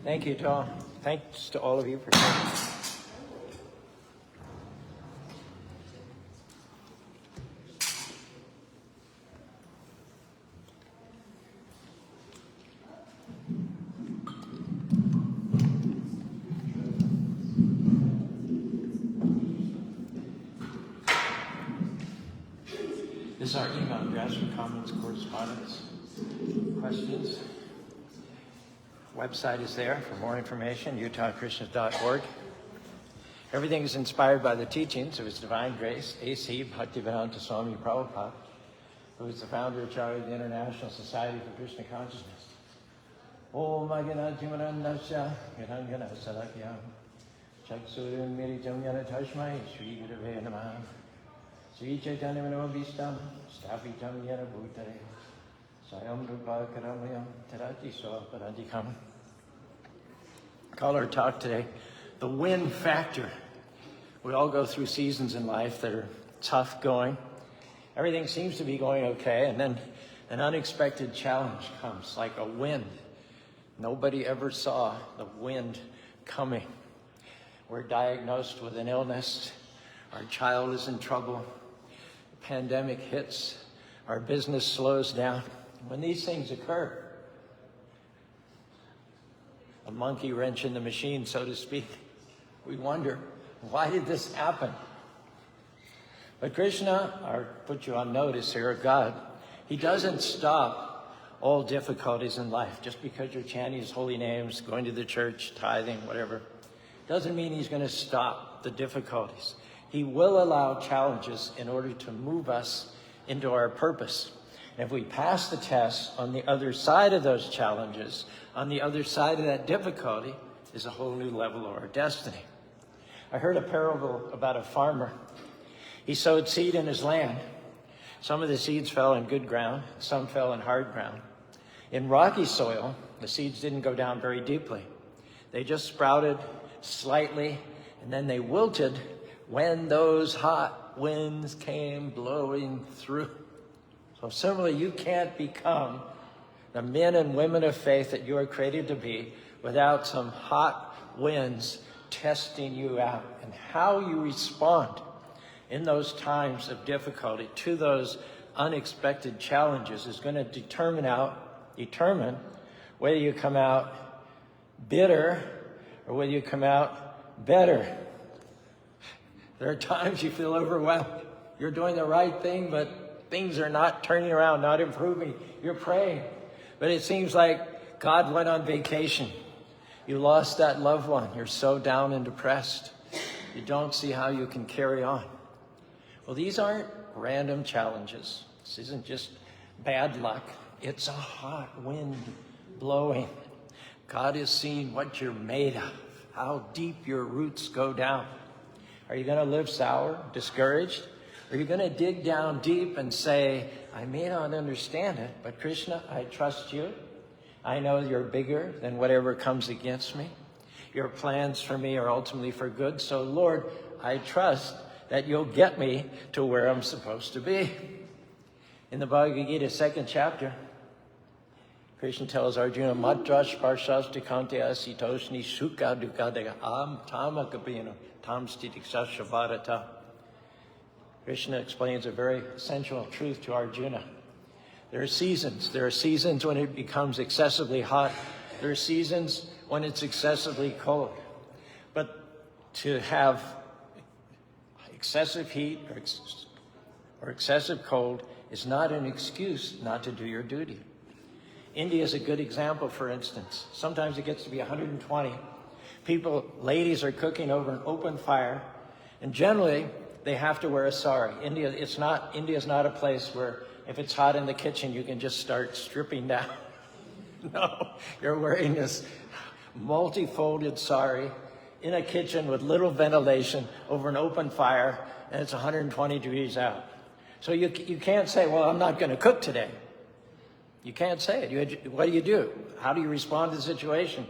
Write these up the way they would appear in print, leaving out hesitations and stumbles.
Thank you, Tom. Thanks to all of you for coming. This is our email address for comments, correspondence, questions. Website is there for more information, utahchristians.org. Everything is inspired by the teachings of His Divine Grace, A.C. Bhaktivedanta Swami Prabhupada, who is the founder and chair of the International Society for Krishna Consciousness. Om Agana Jivanandasya Yadangana Salakyam Chaksurim Miritam Yanatashmai Sri Gurave Namaha Sri Chaitanya Manavabhistam Stapitam Yana Bhutare Sayam Rupa Karamayam Tarati Swaparadikam. Call our talk today, the win factor. We all go through seasons in life that are tough going. Everything seems to be going okay, and then an unexpected challenge comes, like a wind. Nobody ever saw the wind coming. We're diagnosed with an illness. Our child is in trouble. The pandemic hits. Our business slows down. When these things occur, a monkey wrench in the machine, so to speak, we wonder, why did this happen? But Krishna, or put you on notice here, God, He doesn't stop all difficulties in life. Just because you're chanting His holy names, going to the church, tithing, whatever, doesn't mean He's going to stop the difficulties. He will allow challenges in order to move us into our purpose. And if we pass the test, on the other side of those challenges, on the other side of that difficulty, is a whole new level of our destiny. I heard a parable about a farmer. He sowed seed in his land. Some of the seeds fell in good ground, some fell in hard ground. In rocky soil, the seeds didn't go down very deeply. They just sprouted slightly, and then they wilted when those hot winds came blowing through. So similarly, you can't become the men and women of faith that you are created to be without some hot winds testing you out. And how you respond in those times of difficulty to those unexpected challenges is going to determine whether you come out bitter or whether you come out better. There are times you feel overwhelmed. You're doing the right thing, but things are not turning around, not improving. You're praying, but it seems like God went on vacation. You lost that loved one. You're so down and depressed. You don't see how you can carry on. Well, these aren't random challenges. This isn't just bad luck. It's a hot wind blowing. God is seeing what you're made of, how deep your roots go down. Are you going to live sour, discouraged? Are you going to dig down deep and say, I may not understand it, but Krishna, I trust you. I know you're bigger than whatever comes against me. Your plans for me are ultimately for good. So, Lord, I trust that you'll get me to where I'm supposed to be. In the Bhagavad Gita, 2nd chapter, Krishna tells Arjuna, Madrash Parshasti Kantya Sitoshni Sukha Dukadaga Am Tamakapino Tam Stitiksa Shabharata. Krishna explains a very essential truth to Arjuna. There are seasons. There are seasons when it becomes excessively hot. There are seasons when it's excessively cold. But to have excessive heat or excessive cold is not an excuse not to do your duty. India is a good example, for instance. Sometimes it gets to be 120. Ladies are cooking over an open fire, and generally they have to wear a sari. India is not a place where if it's hot in the kitchen, you can just start stripping down. No, you're wearing this multi-folded sari in a kitchen with little ventilation over an open fire, and it's 120 degrees out. So you can't say, well, I'm not going to cook today. You can't say it. What do? How do you respond to the situation?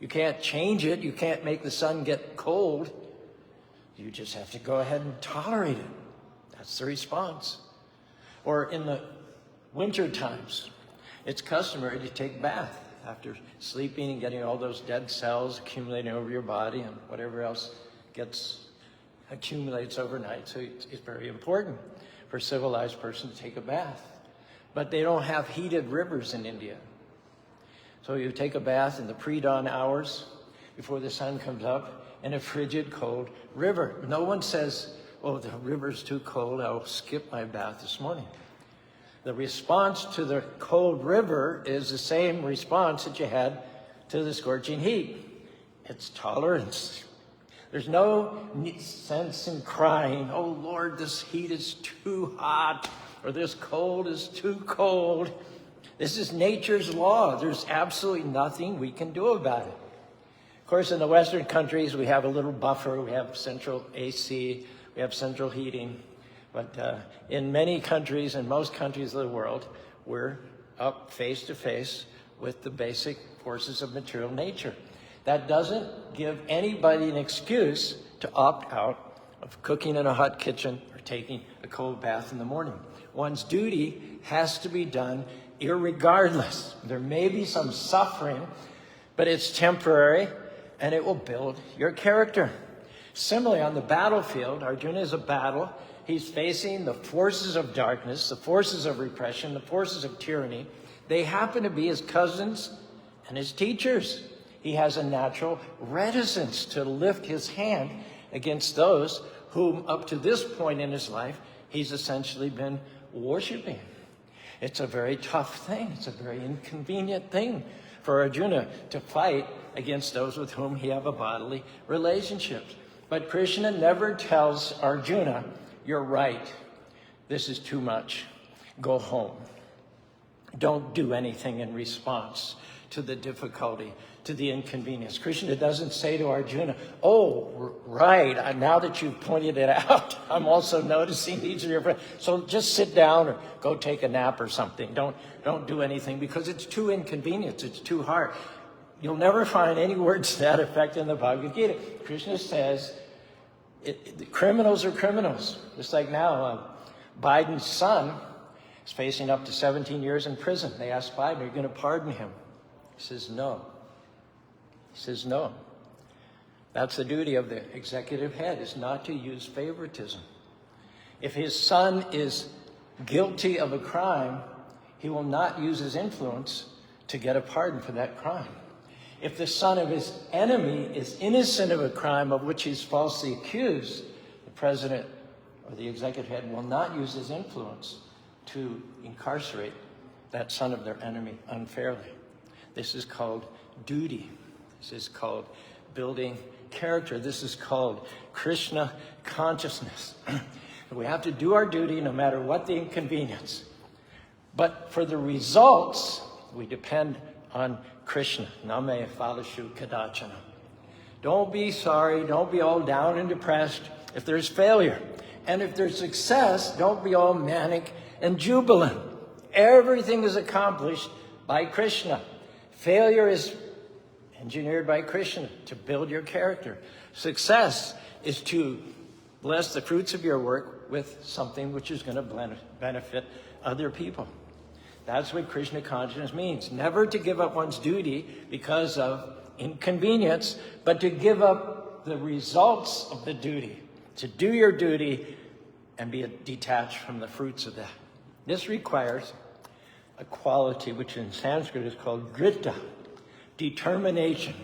You can't change it. You can't make the sun get cold. You just have to go ahead and tolerate it. That's the response. Or in the winter times, it's customary to take a bath after sleeping and getting all those dead cells accumulating over your body and whatever else accumulates overnight. So it's very important for a civilized person to take a bath. But they don't have heated rivers in India. So you take a bath in the pre-dawn hours before the sun comes up in a frigid, cold river. No one says, oh, the river's too cold, I'll skip my bath this morning. The response to the cold river is the same response that you had to the scorching heat. It's tolerance. There's no sense in crying, oh Lord, this heat is too hot, or this cold is too cold. This is nature's law. There's absolutely nothing we can do about it. Of course, in the Western countries, we have a little buffer. We have central AC. We have central heating. But in many countries, in most countries of the world, we're up face to face with the basic forces of material nature. That doesn't give anybody an excuse to opt out of cooking in a hot kitchen or taking a cold bath in the morning. One's duty has to be done irregardless. There may be some suffering, but it's temporary and it will build your character. Similarly, on the battlefield, Arjuna is a battle. He's facing the forces of darkness, the forces of repression, the forces of tyranny. They happen to be his cousins and his teachers. He has a natural reticence to lift his hand against those whom up to this point in his life, he's essentially been worshiping. It's a very tough thing. It's a very inconvenient thing for Arjuna to fight against those with whom he have a bodily relationship. But Krishna never tells Arjuna, you're right. This is too much. Go home. Don't do anything in response to the difficulty, to the inconvenience. Krishna doesn't say to Arjuna, oh, right, now that you've pointed it out, I'm also noticing these are your friends. So just sit down or go take a nap or something. Don't do anything because it's too inconvenient. It's too hard. You'll never find any words to that effect in the Bhagavad Gita. Krishna says, criminals are criminals. Just like now, Biden's son is facing up to 17 years in prison. They asked Biden, are you going to pardon him? He says, no. He says, no. That's the duty of the executive head, is not to use favoritism. If his son is guilty of a crime, he will not use his influence to get a pardon for that crime. If the son of his enemy is innocent of a crime of which he's falsely accused, the president or the executive head will not use his influence to incarcerate that son of their enemy unfairly. This is called duty. This is called building character. This is called Krishna consciousness. We have to do our duty no matter what the inconvenience. But for the results, we depend on Krishna. Name phalashu kadachana. Don't be sorry. Don't be all down and depressed if there's failure. And if there's success, don't be all manic and jubilant. Everything is accomplished by Krishna. Failure is engineered by Krishna to build your character. Success is to bless the fruits of your work with something which is going to benefit other people. That's what Krishna consciousness means. Never to give up one's duty because of inconvenience, but to give up the results of the duty. To do your duty and be detached from the fruits of that. This requires a quality which in Sanskrit is called drita, determination.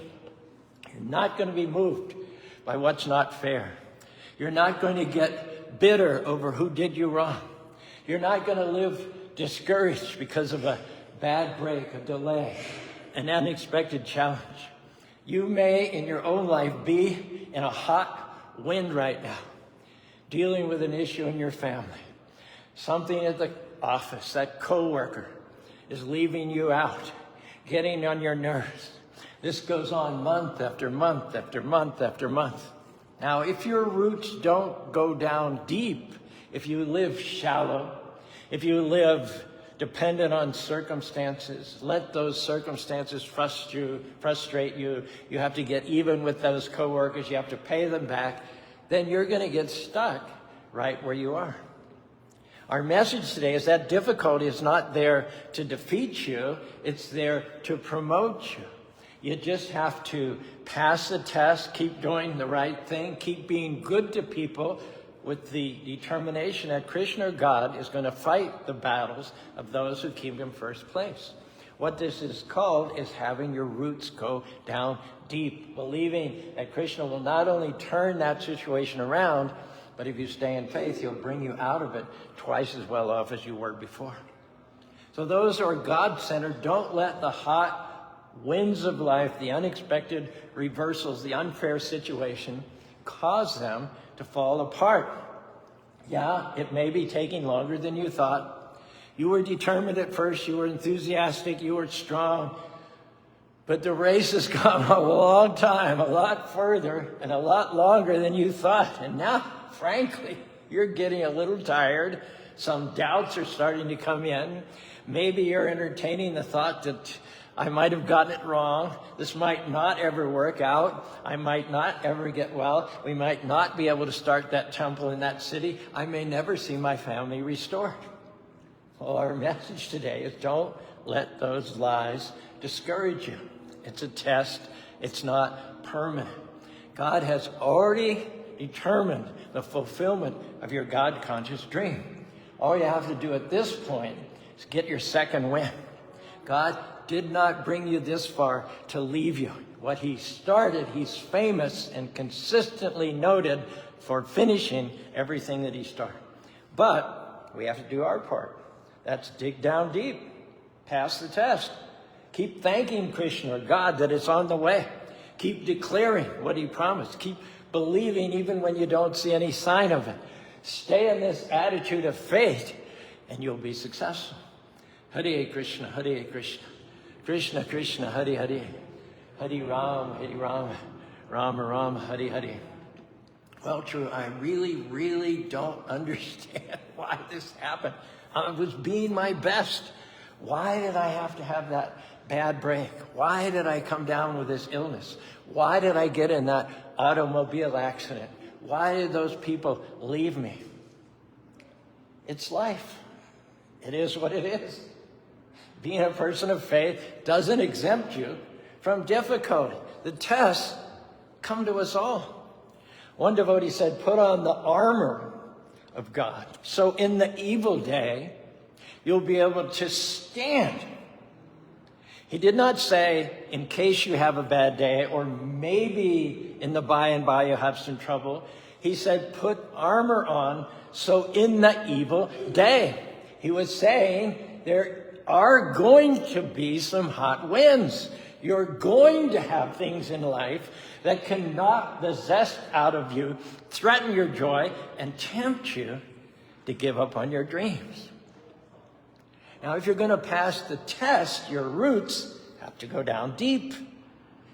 You're not going to be moved by what's not fair. You're not going to get bitter over who did you wrong. You're not going to live discouraged because of a bad break, a delay, an unexpected challenge. You may in your own life be in a hot wind right now, dealing with an issue in your family. Something at the office, that coworker is leaving you out, getting on your nerves. This goes on month after month after month after month. Now, if your roots don't go down deep, if you live shallow, if you live dependent on circumstances, let those circumstances frustrate you. You have to get even with those coworkers. You have to pay them back. Then you're going to get stuck right where you are. Our message today is that difficulty is not there to defeat you. It's there to promote you. You just have to pass the test, keep doing the right thing, keep being good to people with the determination that Krishna, God, is going to fight the battles of those who keep him first place. What this is called is having your roots go down deep, believing that Krishna will not only turn that situation around, but if you stay in faith, he'll bring you out of it twice as well off as you were before. So those who are God-centered, don't let the hot winds of life, the unexpected reversals, the unfair situation, cause them to fall apart. Yeah, it may be taking longer than you thought. You were determined at first, you were enthusiastic, you were strong. But the race has gone a long time, a lot further, and a lot longer than you thought. And now, frankly, you're getting a little tired. Some doubts are starting to come in. Maybe you're entertaining the thought that I might have gotten it wrong. This might not ever work out. I might not ever get well. We might not be able to start that temple in that city. I may never see my family restored. Well, our message today is don't let those lies discourage you. It's a test. It's not permanent. God has already determined the fulfillment of your God-conscious dream. All you have to do at this point is get your second win. God did not bring you this far to leave you. What he started, he's famous and consistently noted for finishing everything that he started. But we have to do our part. That's dig down deep, pass the test. Keep thanking Krishna or God that it's on the way. Keep declaring what he promised. Keep believing even when you don't see any sign of it. Stay in this attitude of faith and you'll be successful. Hare Krishna, Hare Krishna. Krishna Krishna, Hare Hare. Hare Ram, Rama Rama, Hare Hare. Well, true, I really don't understand why this happened. I was being my best. Why did I have to have that bad break? Why did I come down with this illness? Why did I get in that automobile accident? Why did those people leave me? It's life. It is what it is. Being a person of faith doesn't exempt you from difficulty. The tests come to us all. One devotee said, put on the armor of God. So in the evil day, you'll be able to stand. He did not say, in case you have a bad day, or maybe in the by and by you have some trouble. He said, put armor on, so in the evil day. He was saying, there are going to be some hot winds. You're going to have things in life that can knock the zest out of you, threaten your joy, and tempt you to give up on your dreams. Now, if you're going to pass the test, your roots have to go down deep.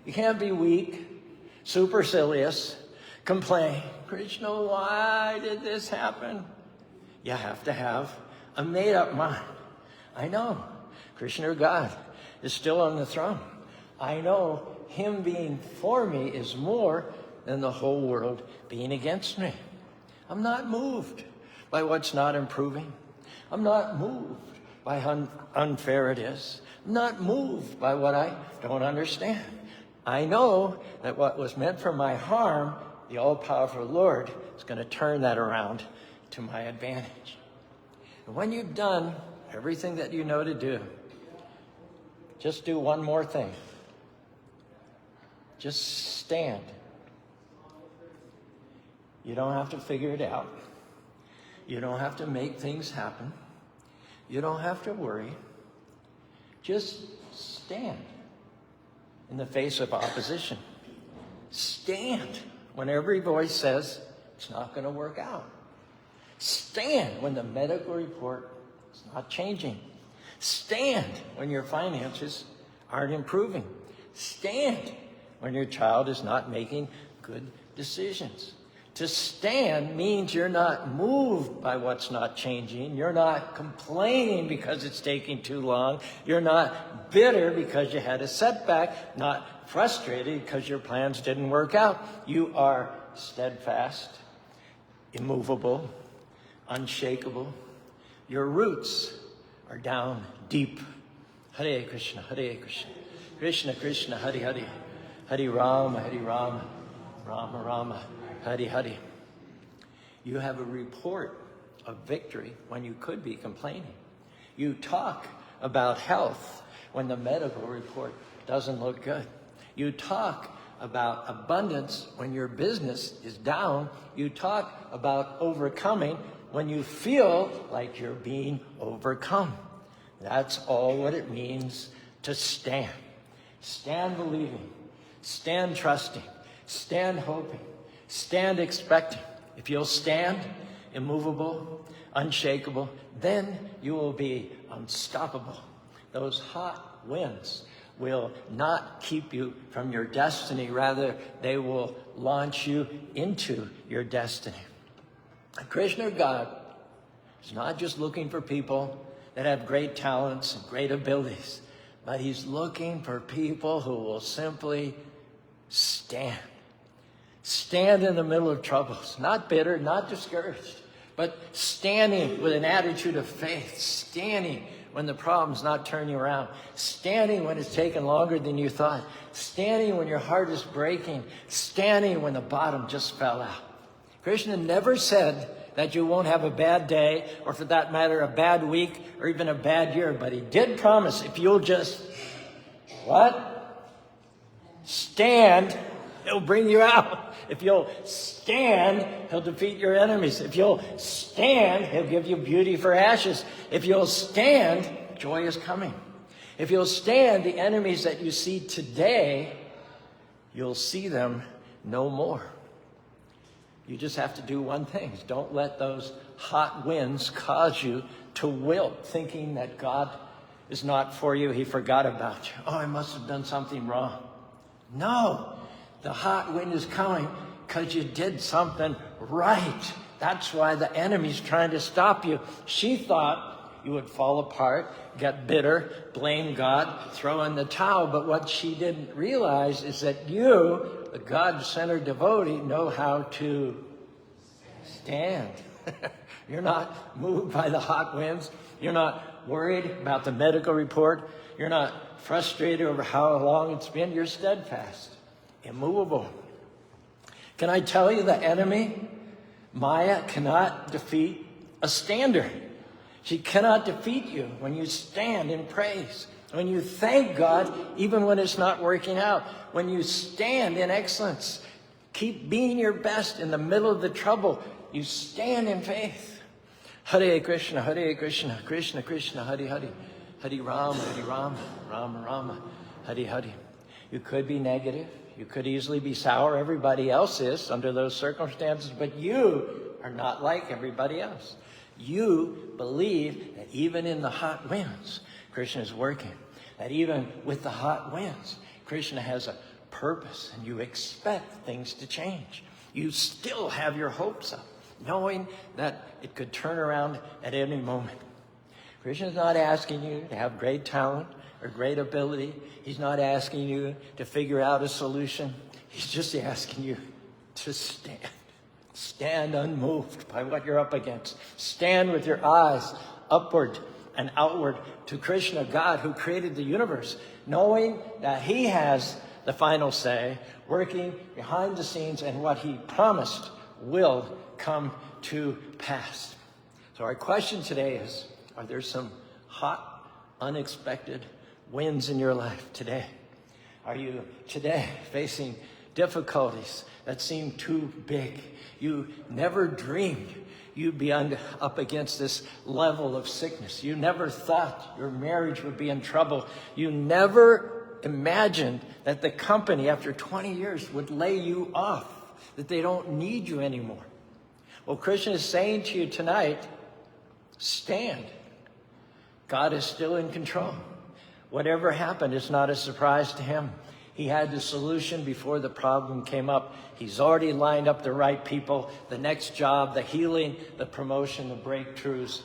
You can't be weak, supercilious, complain, Krishna, why did this happen? You have to have a made-up mind. I know Krishna, God, is still on the throne. I know him being for me is more than the whole world being against me. I'm not moved by what's not improving. I'm not moved by how unfair it is. I'm not moved by what I don't understand. I know that what was meant for my harm, the all-powerful Lord is going to turn that around to my advantage. And when you've done everything that you know to do, just do one more thing. Just stand. You don't have to figure it out. You don't have to make things happen. You don't have to worry. Just stand in the face of opposition. Stand when every voice says it's not going to work out. Stand when the medical report is not changing. Stand when your finances aren't improving. Stand when your child is not making good decisions. To stand means you're not moved by what's not changing. You're not complaining because it's taking too long. You're not bitter because you had a setback, not frustrated because your plans didn't work out. You are steadfast, immovable, unshakable, Your roots are down deep. Hare Krishna, Hare Krishna, Krishna Krishna, Hare Hare, Hare Rama, Rama Rama, Hare Hare. You have a report of victory when you could be complaining. You talk about health when the medical report doesn't look good. You talk about abundance when your business is down. You talk about overcoming when you feel like you're being overcome. That's all what it means to stand. Stand believing, stand trusting, stand hoping, stand expecting. If you'll stand immovable, unshakable, then you will be unstoppable. Those hot winds will not keep you from your destiny. Rather, they will launch you into your destiny. Krishna, God, is not just looking for people that have great talents and great abilities, but he's looking for people who will simply stand. Stand in the middle of troubles, not bitter, not discouraged, but standing with an attitude of faith, standing when the problem's not turning around, standing when it's taken longer than you thought, standing when your heart is breaking, standing when the bottom just fell out. Krishna never said that you won't have a bad day, or for that matter, a bad week, or even a bad year, but he did promise if you'll just, stand, he'll bring you out. If you'll stand, he'll defeat your enemies. If you'll stand, he'll give you beauty for ashes. If you'll stand, joy is coming. If you'll stand, the enemies that you see today, you'll see them no more. You just have to do one thing. Don't let those hot winds cause you to wilt, thinking that God is not for you. He forgot about you. Oh, I must have done something wrong. No. The hot wind is coming because you did something right. That's why the enemy's trying to stop you. She thought you would fall apart, get bitter, blame God, throw in the towel. But what she didn't realize is that you, the God-centered devotee, know how to stand. You're not moved by the hot winds. You're not worried about the medical report. You're not frustrated over how long it's been. You're steadfast. Immovable. Can I tell you, the enemy, Maya, cannot defeat a stander. She cannot defeat you when you stand in praise, when you thank God even when it's not working out, when you stand in excellence, keep being your best in the middle of the trouble. You stand in faith. Hare Krishna, Krishna Krishna, Hare Hare, Hare Rama, Rama Rama, Hare Hare. You could be negative. You could easily be sour. Everybody else is under those circumstances, but you are not like everybody else. You believe that even in the hot winds, Krishna is working. That even with the hot winds, Krishna has a purpose, and you expect things to change. You still have your hopes up, knowing that it could turn around at any moment. Krishna is not asking you to have great talent or great ability. He's not asking you to figure out a solution. He's just asking you to stand. Stand unmoved by what you're up against. Stand with your eyes upward and outward to Krishna, God, who created the universe, knowing that he has the final say, working behind the scenes, and what he promised will come to pass. So our question today is, are there some hot, unexpected winds in your life today? Are you today facing difficulties that seem too big? You never dreamed you'd be up against this level of sickness. You never thought your marriage would be in trouble. You never imagined that the company after 20 years would lay you off, that they don't need you anymore. Well, Krishna is saying to you tonight, stand. God is still in control. Whatever happened, it's not a surprise to him. He had the solution before the problem came up. He's already lined up the right people, the next job, the healing, the promotion, the breakthroughs.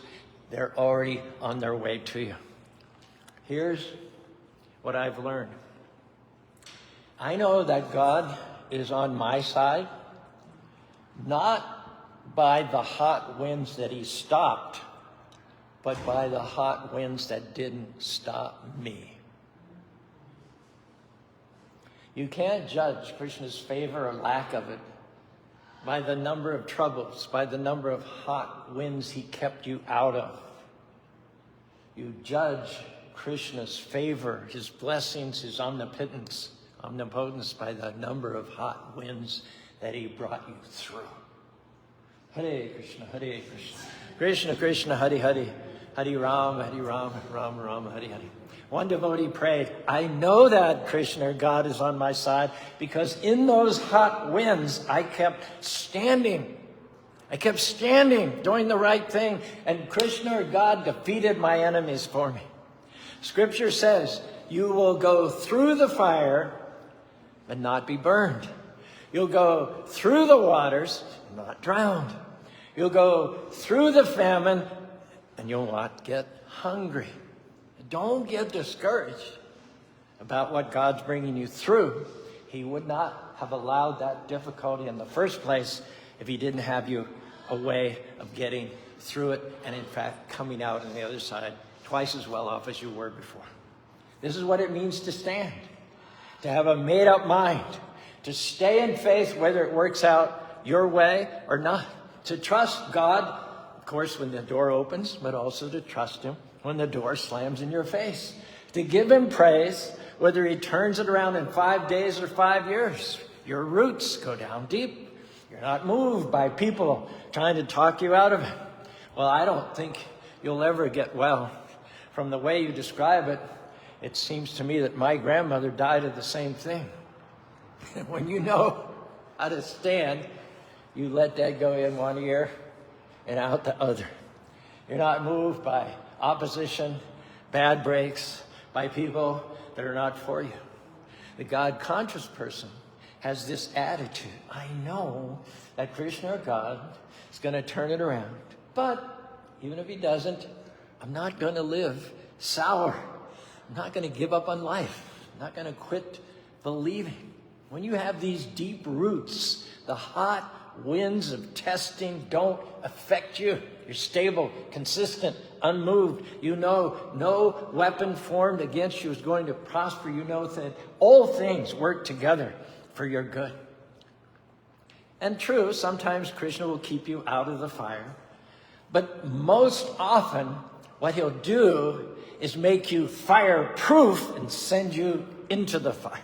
They're already on their way to you. Here's what I've learned. I know that God is on my side, not by the hot winds that he stopped, but by the hot winds that didn't stop me. You can't judge Krishna's favor or lack of it by the number of troubles, by the number of hot winds he kept you out of. You judge Krishna's favor, his blessings, his omnipotence by the number of hot winds that he brought you through. Hare Krishna, Hare Krishna. Krishna, Krishna, Hare Hare. Hare Ram, Ram Ram, Hare Hare. One devotee prayed, I know that Krishna, God, is on my side because in those hot winds, I kept standing. I kept standing, doing the right thing, and Krishna, God, defeated my enemies for me. Scripture says, you will go through the fire, but not be burned. You'll go through the waters, not drowned. You'll go through the famine, and you'll not get hungry. Don't get discouraged about what God's bringing you through. He would not have allowed that difficulty in the first place if he didn't have you a way of getting through it and, in fact, coming out on the other side twice as well off as you were before. This is what it means to stand, to have a made-up mind, to stay in faith whether it works out your way or not, to trust God, of course, when the door opens, but also to trust him when the door slams in your face, to give him praise whether he turns it around in 5 days or 5 years. Your roots go down deep. You're not moved by people trying to talk you out of it. Well, I don't think you'll ever get well. From the way you describe it, it seems to me that my grandmother died of the same thing. When you know how to stand, you let that go in one ear and out the other. You're not moved by opposition, bad breaks, by people that are not for you. The God-conscious person has this attitude. I know that Krishna or God is going to turn it around. But even if he doesn't, I'm not going to live sour. I'm not going to give up on life. I'm not going to quit believing. When you have these deep roots, the hot winds of testing don't affect you. You're stable, consistent, unmoved. You know no weapon formed against you is going to prosper. You know that all things work together for your good. And true, sometimes Krishna will keep you out of the fire. But most often, what he'll do is make you fireproof and send you into the fire.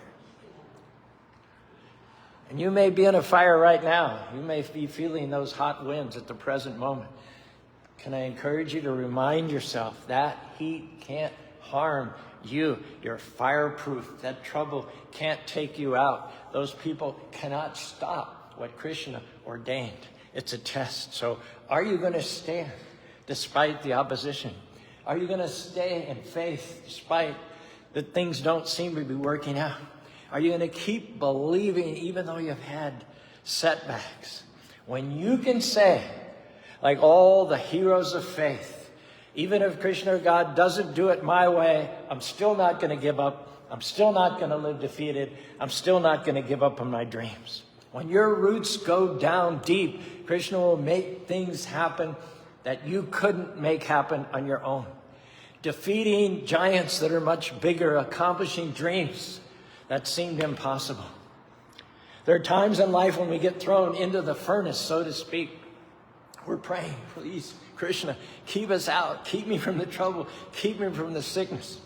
And you may be in a fire right now. You may be feeling those hot winds at the present moment. Can I encourage you to remind yourself that heat can't harm you. You're fireproof. That trouble can't take you out. Those people cannot stop what Krishna ordained. It's a test. So are you going to stand despite the opposition? Are you going to stay in faith despite that things don't seem to be working out? Are you going to keep believing even though you've had setbacks? When you can say, like all the heroes of faith, even if Krishna or God doesn't do it my way, I'm still not going to give up. I'm still not going to live defeated. I'm still not going to give up on my dreams. When your roots go down deep, Krishna will make things happen that you couldn't make happen on your own. Defeating giants that are much bigger, accomplishing dreams that seemed impossible. There are times in life when we get thrown into the furnace, so to speak. We're praying, please, Krishna, keep us out. Keep me from the trouble. Keep me from the sickness.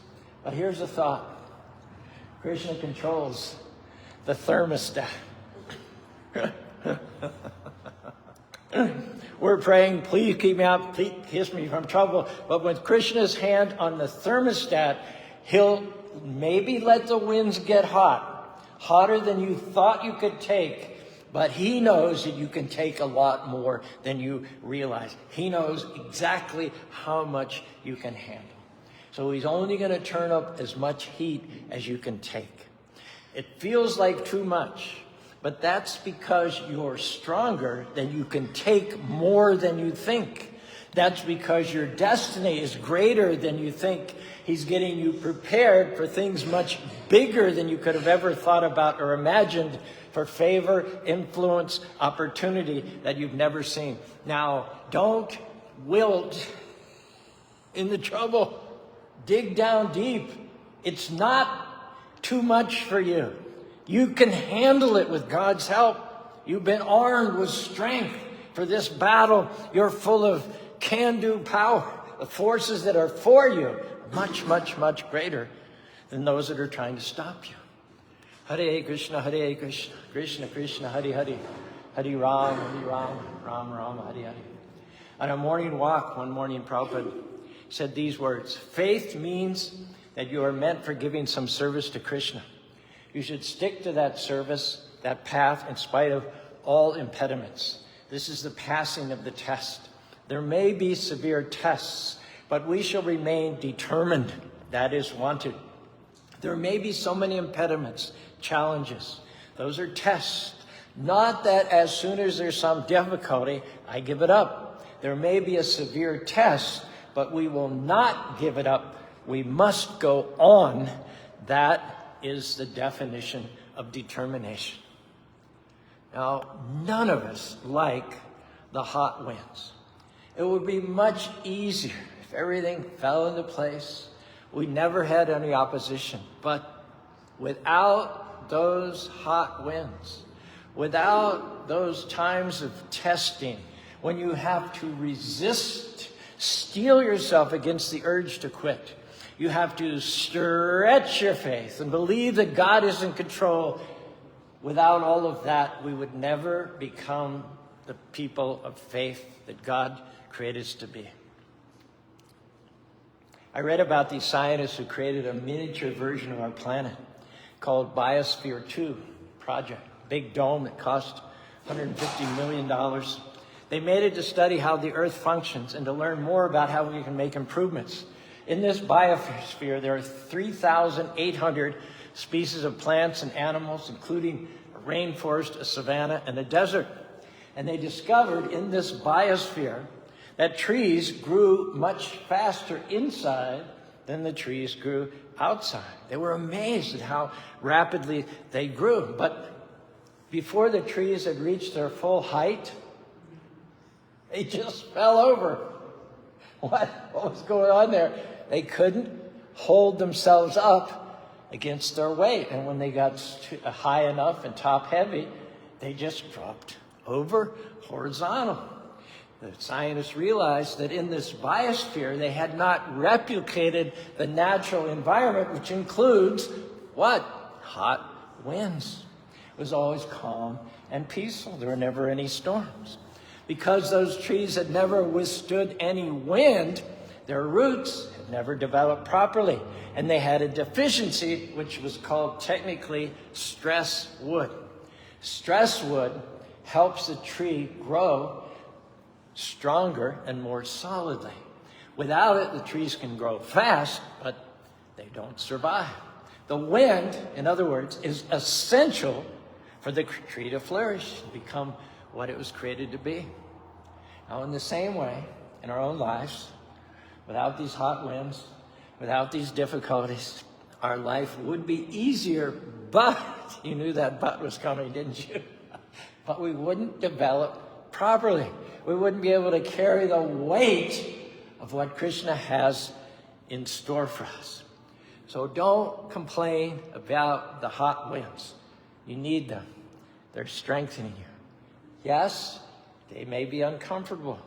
But here's the thought. Krishna controls the thermostat. We're praying, please keep me out, please kiss me from trouble. But with Krishna's hand on the thermostat, he'll maybe let the winds get hot, hotter than you thought you could take. But he knows that you can take a lot more than you realize. He knows exactly how much you can handle. So he's only going to turn up as much heat as you can take. It feels like too much. But that's because you're stronger than you can take more than you think. That's because your destiny is greater than you think. He's getting you prepared for things much bigger than you could have ever thought about or imagined, for favor, influence, opportunity that you've never seen. Now, don't wilt in the trouble. Dig down deep. It's not too much for you. You can handle it with God's help. You've been armed with strength for this battle. You're full of can-do power. The forces that are for you are much, much, much greater than those that are trying to stop you. Hare Krishna, Krishna Krishna, Hare Hare, Hare Ram, Ram Ram, Hare Hare. On a morning walk, one morning, Prabhupada said these words: faith means that you are meant for giving some service to Krishna. You should stick to that service, that path, in spite of all impediments. This is the passing of the test. There may be severe tests, but we shall remain determined. That is wanted. There may be so many impediments, challenges. Those are tests. Not that as soon as there's some difficulty, I give it up. There may be a severe test, but we will not give it up. We must go on. That is the definition of determination. Now, none of us like the hot winds. It would be much easier if everything fell into place. We never had any opposition. But without those hot winds, without those times of testing, when you have to resist, steel yourself against the urge to quit, you have to stretch your faith and believe that God is in control. Without all of that, we would never become the people of faith that God created us to be. I read about these scientists who created a miniature version of our planet called Biosphere 2 project. Big dome that cost $150 million. They made it to study how the Earth functions and to learn more about how we can make improvements. In this biosphere, there are 3,800 species of plants and animals, including a rainforest, a savanna, and a desert. And they discovered in this biosphere that trees grew much faster inside than the trees grew outside. They were amazed at how rapidly they grew. But before the trees had reached their full height, they just fell over. What was going on there? They couldn't hold themselves up against their weight. And when they got high enough and top heavy, they just dropped over horizontal. The scientists realized that in this biosphere, they had not replicated the natural environment, which includes what? Hot winds. It was always calm and peaceful. There were never any storms. Because those trees had never withstood any wind, their roots had never developed properly. And they had a deficiency, which was called technically stress wood. Stress wood helps the tree grow stronger and more solidly. Without it, the trees can grow fast, but they don't survive. The wind, in other words, is essential for the tree to flourish and become what it was created to be. Now, in the same way, in our own lives, without these hot winds, without these difficulties, our life would be easier, but you knew that but was coming, didn't you? But we wouldn't develop properly. We wouldn't be able to carry the weight of what Krishna has in store for us. So don't complain about the hot winds. You need them. They're strengthening you. Yes, they may be uncomfortable.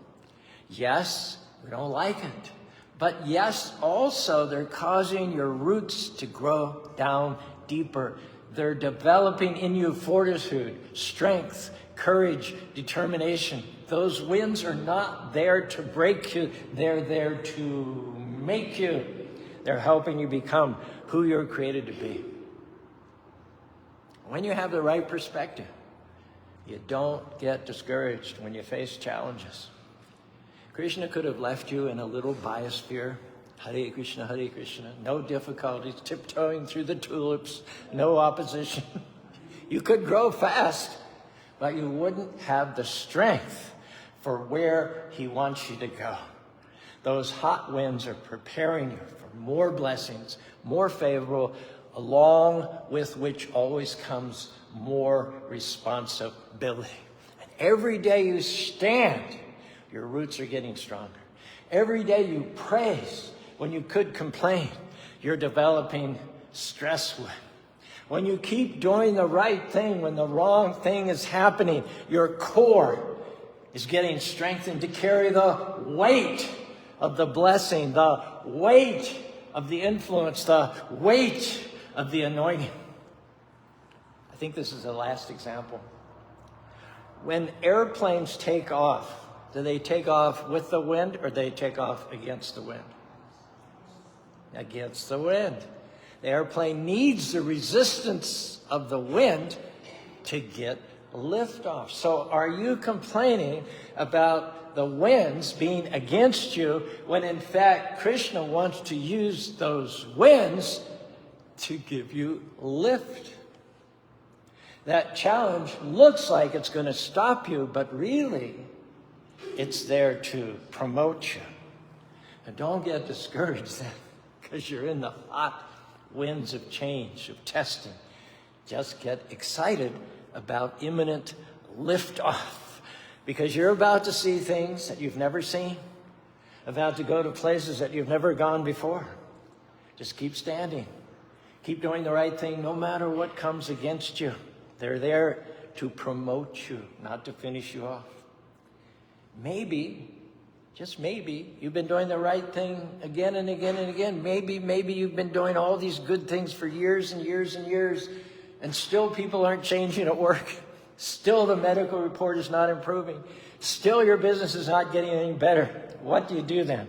Yes, we don't like it. But yes, also they're causing your roots to grow down deeper. They're developing in you fortitude, strength, courage, determination. Those winds are not there to break you. They're there to make you. They're helping you become who you're created to be. When you have the right perspective, you don't get discouraged when you face challenges. Krishna could have left you in a little biosphere. Hare Krishna, no difficulties, tiptoeing through the tulips, no opposition. You could grow fast, but you wouldn't have the strength for where he wants you to go. Those hot winds are preparing you for more blessings, more favorable, along with which always comes more responsibility. And every day you stand, your roots are getting stronger. Every day you praise when you could complain. You're developing stress wind. When you keep doing the right thing when the wrong thing is happening, your core is getting strengthened to carry the weight of the blessing, the weight of the influence, the weight of the anointing. I think this is the last example. When airplanes take off, do they take off with the wind or do they take off against the wind? Against the wind. The airplane needs the resistance of the wind to get liftoff. So are you complaining about the winds being against you when in fact Krishna wants to use those winds to give you lift? That challenge looks like it's going to stop you, but really it's there to promote you. And don't get discouraged then, because you're in the hot winds of change, of testing. Just get excited about imminent liftoff, because you're about to see things that you've never seen, about to go to places that you've never gone before. Just keep standing. Keep doing the right thing no matter what comes against you. They're there to promote you, not to finish you off. Maybe, just maybe, you've been doing the right thing again and again and again. Maybe you've been doing all these good things for years and years and years, and still people aren't changing at work. Still the medical report is not improving. Still your business is not getting any better. What do you do then?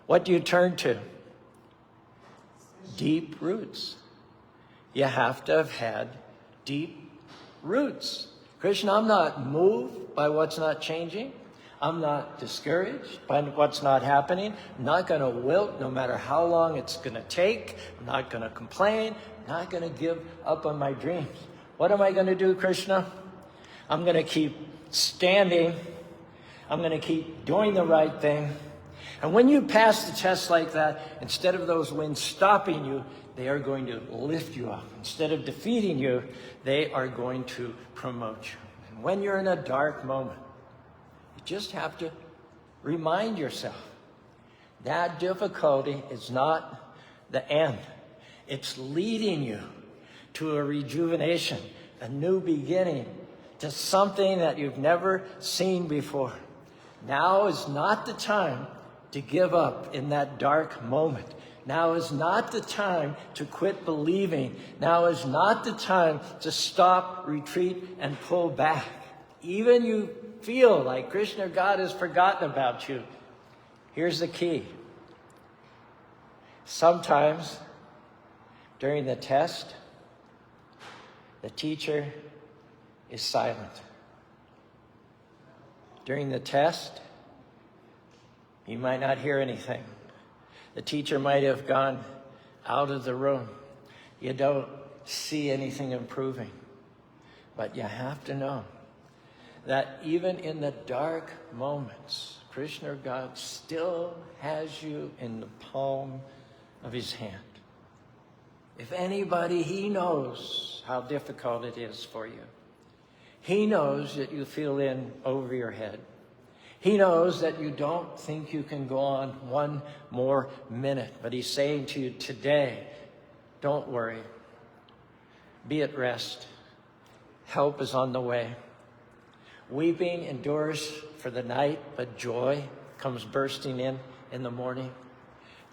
What do you turn to? Deep roots. You have to have had deep roots. Krishna, I'm not moved by what's not changing. I'm not discouraged by what's not happening. I'm not going to wilt no matter how long it's going to take. I'm not going to complain. I'm not going to give up on my dreams. What am I going to do, Krishna? I'm going to keep standing. I'm going to keep doing the right thing. And when you pass the test like that, instead of those winds stopping you, they are going to lift you up. Instead of defeating you, they are going to promote you. And when you're in a dark moment, you just have to remind yourself that difficulty is not the end. It's leading you to a rejuvenation, a new beginning, to something that you've never seen before. Now is not the time to give up in that dark moment. Now is not the time to quit believing. Now is not the time to stop, retreat, and pull back. Even you feel like Krishna, God has forgotten about you. Here's the key. Sometimes during the test, the teacher is silent. During the test, you might not hear anything. The teacher might have gone out of the room. You don't see anything improving. But you have to know that even in the dark moments, Krishna, God, still has you in the palm of his hand. If anybody, he knows how difficult it is for you. He knows that you feel in over your head. He knows that you don't think you can go on one more minute, but he's saying to you today, don't worry. Be at rest. Help is on the way. Weeping endures for the night, but joy comes bursting in the morning.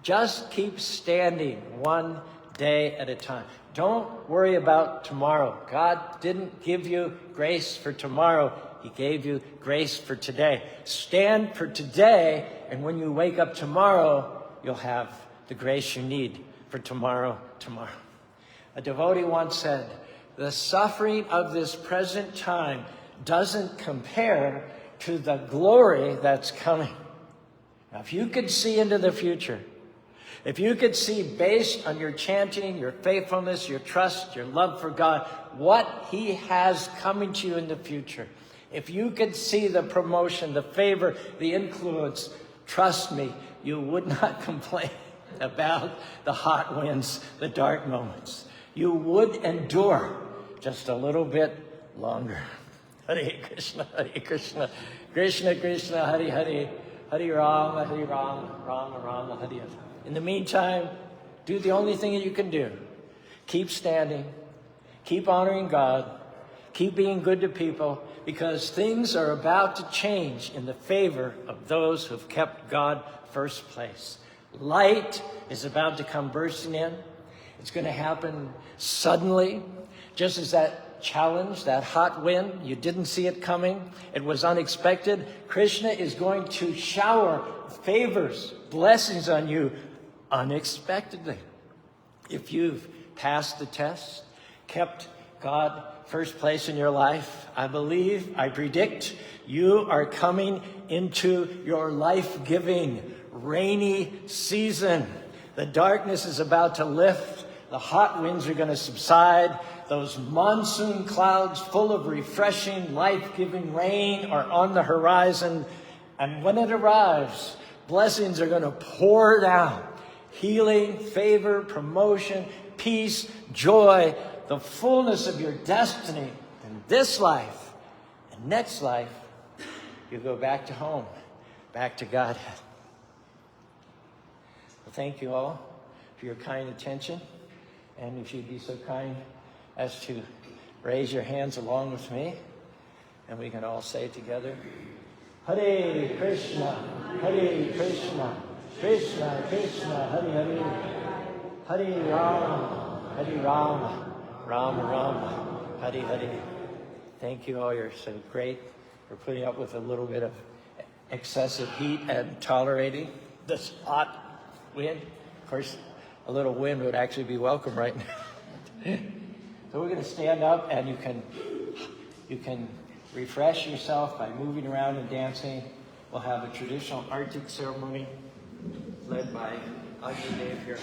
Just keep standing one day at a time. Don't worry about tomorrow. God didn't give you grace for tomorrow. He gave you grace for today. Stand for today, and when you wake up tomorrow, you'll have the grace you need for tomorrow. A devotee once said, the suffering of this present time doesn't compare to the glory that's coming. Now, if you could see into the future, if you could see based on your chanting, your faithfulness, your trust, your love for God, what he has coming to you in the future, if you could see the promotion, the favor, the influence, trust me, you would not complain about the hot winds, the dark moments. You would endure just a little bit longer. Hare Krishna, Hare Krishna, Krishna Krishna, Hare Hare, Hare Rama, Hare Rama, Rama Rama, Hare Hare. In the meantime, do the only thing that you can do. Keep standing. Keep honoring God. Keep being good to people, because things are about to change in the favor of those who've kept God first place. Light is about to come bursting in. It's going to happen suddenly, just as that challenge, that hot wind, you didn't see it coming. It was unexpected. Krishna is going to shower favors, blessings on you unexpectedly. If you've passed the test, kept God first place in your life, I predict you are coming into your life-giving rainy season. The darkness is about to lift. The hot winds are going to subside. Those monsoon clouds full of refreshing, life-giving rain are on the horizon. And when it arrives, blessings are going to pour down. Healing, favor, promotion, peace, joy, the fullness of your destiny in this life and next life. You go back to home, back to Godhead. Well, thank you all for your kind attention. And if you'd be so kind as to raise your hands along with me, and we can all say together, Hare Krishna, Hare Krishna, Krishna Krishna, Hare Hare, Hare Rama, Hare Rama, Rama Rama, Hare Hare. Thank you all. You're so great for putting up with a little bit of excessive heat and tolerating this hot wind. Of course, a little wind would actually be welcome right now. So we're going to stand up, and you can refresh yourself by moving around and dancing. We'll have a traditional Arctic ceremony led by Ajay Dev here.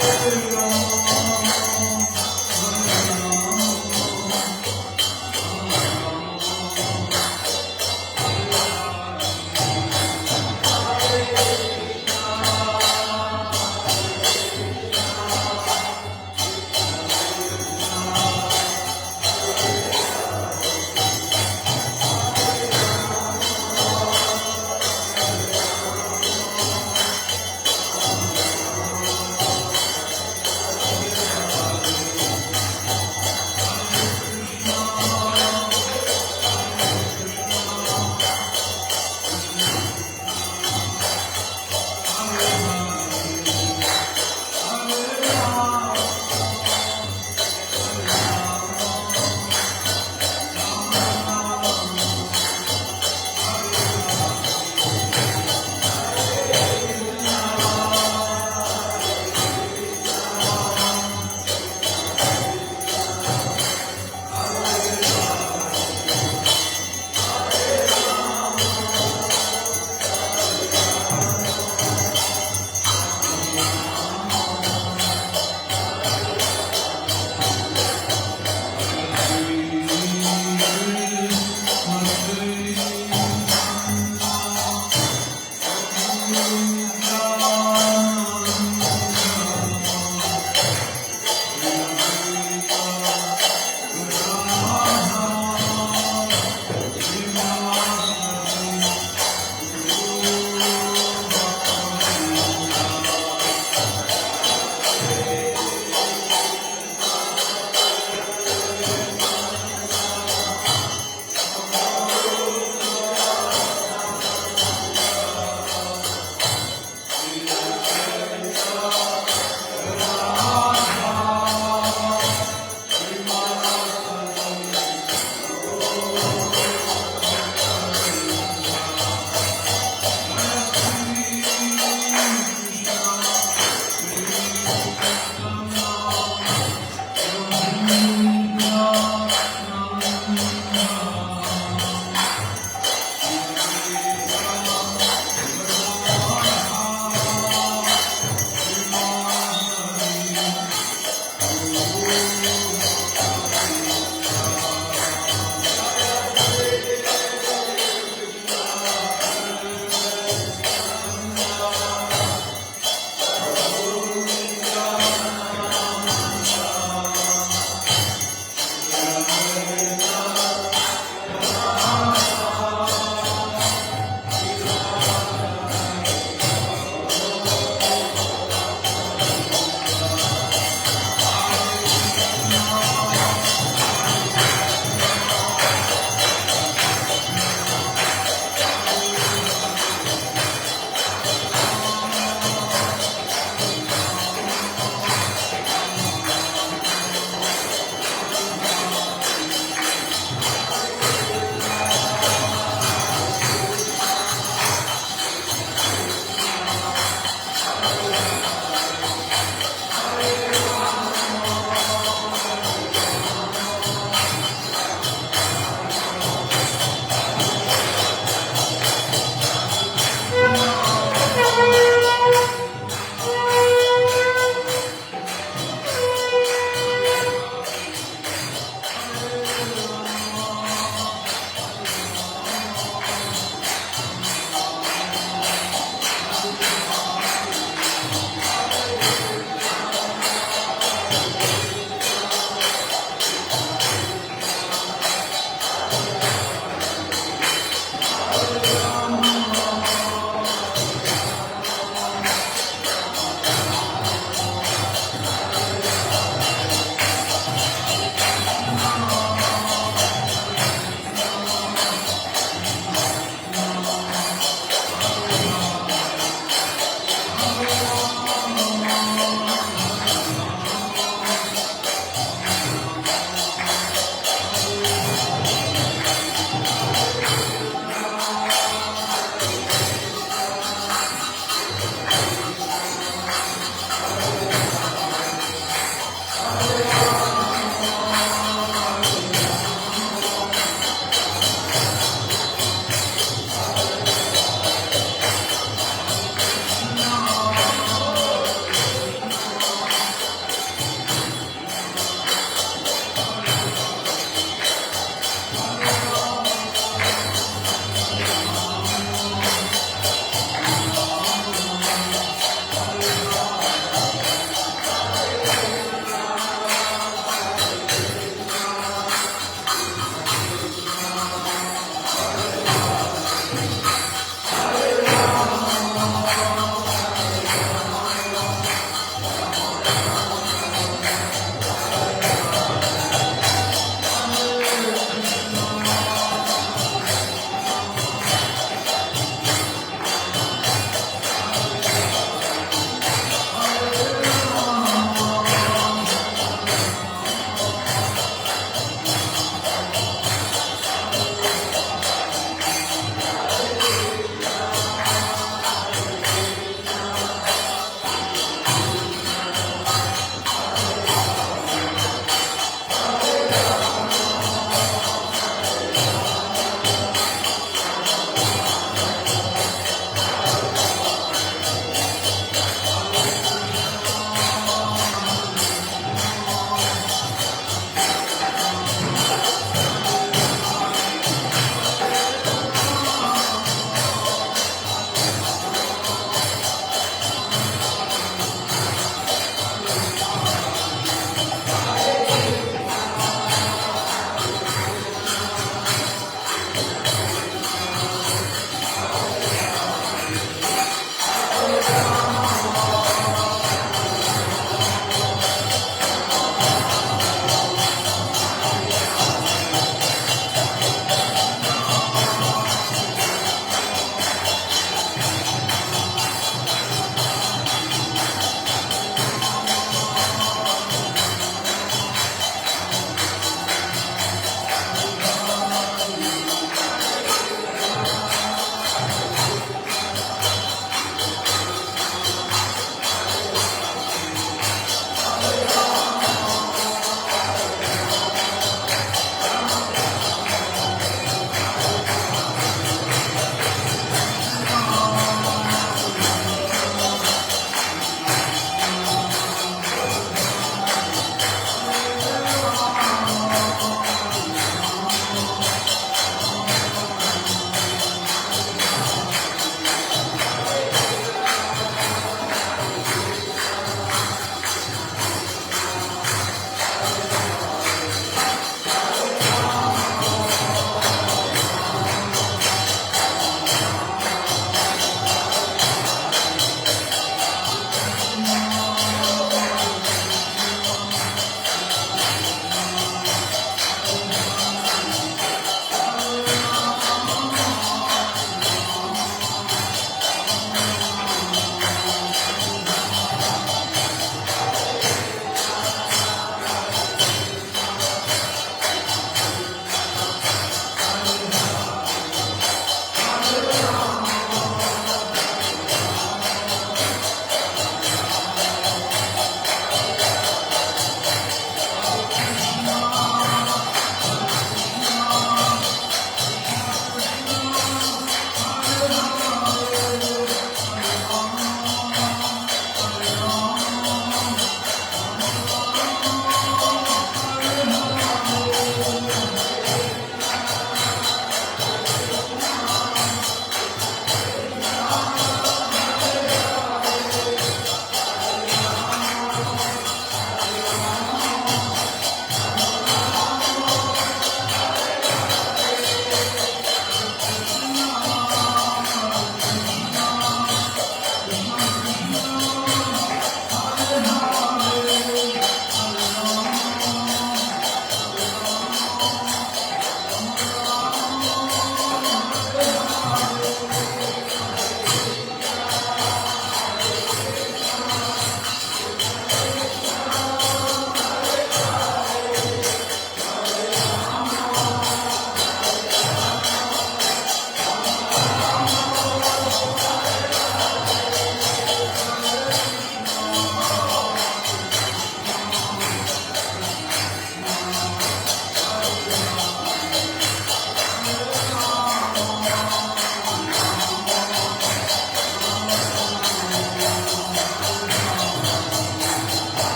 Hare